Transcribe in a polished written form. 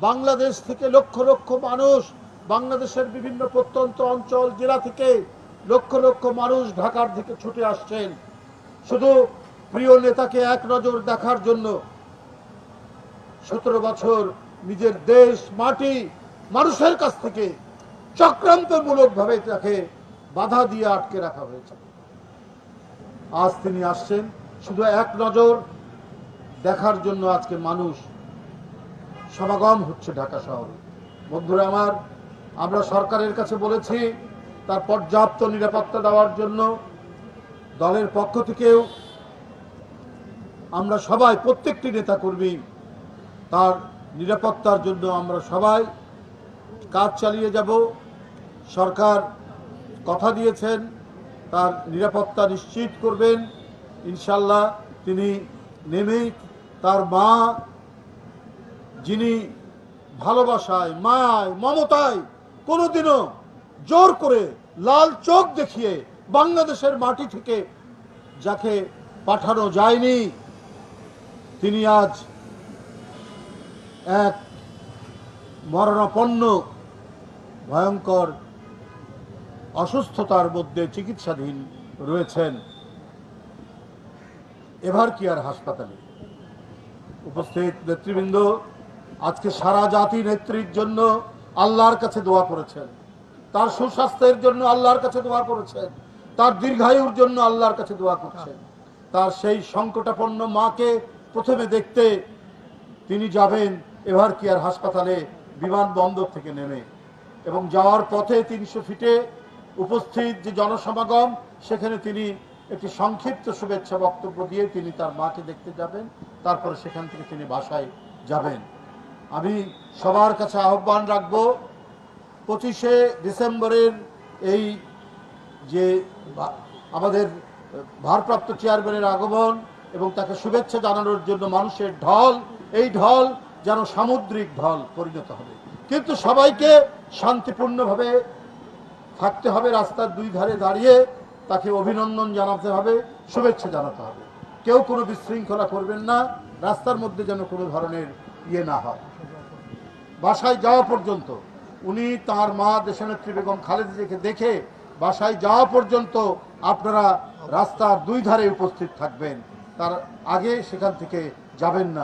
বাংলাদেশ থেকে লক্ষ লক্ষ মানুষ, বাংলাদেশের বিভিন্ন প্রত্যন্ত অঞ্চল জেলা থেকে লক্ষ লক্ষ মানুষ ঢাকার দিকে ছুটে আসছেন শুধু প্রিয় নেতাকে এক নজর দেখার জন্য। 17 বছর নিজের দেশ, মাটি, মানুষের কাছ থেকে চক্রান্তমূলকভাবে তাকে বাধা দিয়ে আটকে রাখা হয়েছে। আজ তিনি আসছেন শুধু এক নজর দেখার জন্য। আজকে মানুষ সমাগম হচ্ছে ঢাকা শহরে। বন্ধুরা আমার, আমরা সরকারের কাছে বলেছি তার পর্যাপ্ত নিরাপত্তা দেওয়ার জন্য। দলের পক্ষ থেকেও আমরা সবাই, প্রত্যেকটি নেতাকর্মী তার নিরাপত্তার জন্য আমরা সবাই কাজ চালিয়ে যাব। সরকার কথা দিয়েছেন তার নিরাপত্তা নিশ্চিত করবেন ইনশাল্লাহ। তিনি নেমেই তার মা, যিনি ভালোবাসায়, মায়ায়, মমতায় কোনোদিনও জোর করে লাল চোখ দেখিয়ে বাংলাদেশের মাটি থেকে যাকে পাঠানো যায়নি, তিনি আজ এক মরণাপন্ন ভয়ঙ্কর অসুস্থতার মধ্যে চিকিৎসাধীন রয়েছেন এভারকেয়ার হাসপাতালে। উপস্থিত নেতৃবৃন্দ আজকে সারা জাতি নেত্রীর জন্য আল্লাহর কাছে দোয়া করেছেন, তার সুস্বাস্থ্যের জন্য আল্লাহর কাছে দোয়া করেছেন, তার দীর্ঘায়ুর জন্য আল্লাহর কাছে দোয়া করছেন। তার সেই সংকটাপন্ন মাকে প্রথমে দেখতে তিনি যাবেন এভারকেয়ার হাসপাতালে বিমানবন্দর থেকে নেমে, এবং যাওয়ার পথে 300 ফিটে উপস্থিত যে জনসমাগম, সেখানে তিনি একটি সংক্ষিপ্ত শুভেচ্ছা বক্তব্য দিয়ে তিনি তার মাকে দেখতে যাবেন। তারপরে সেখান থেকে তিনি বাসায় যাবেন। আমি সবার কাছে আহ্বান রাখবো, 25শে ডিসেম্বরের এই যে আমাদের ভারপ্রাপ্ত চেয়ারম্যানের আগমন এবং তাকে শুভেচ্ছা জানানোর জন্য মানুষের ঢল, এই ঢল যেন সামুদ্রিক ঢল পরিণত হবে। কিন্তু সবাইকে শান্তিপূর্ণভাবে থাকতে হবে, রাস্তার দুই ধারে দাঁড়িয়ে তাকে অভিনন্দন জানাতে হবে, শুভেচ্ছা জানাতে হবে। কেউ কোনো বিশৃঙ্খলা করবেন না, রাস্তার মধ্যে যেন কোনো ধরনের না হয়। বাসায় যাওয়া পর্যন্ত উনি তার মা দেশনেত্রী বেগম খালেদা জিয়াকে দেখে বাসায় যাওয়া পর্যন্ত আপনারা রাস্তার দুই ধারে উপস্থিত থাকবেন, তার আগে সেখান থেকে যাবেন না।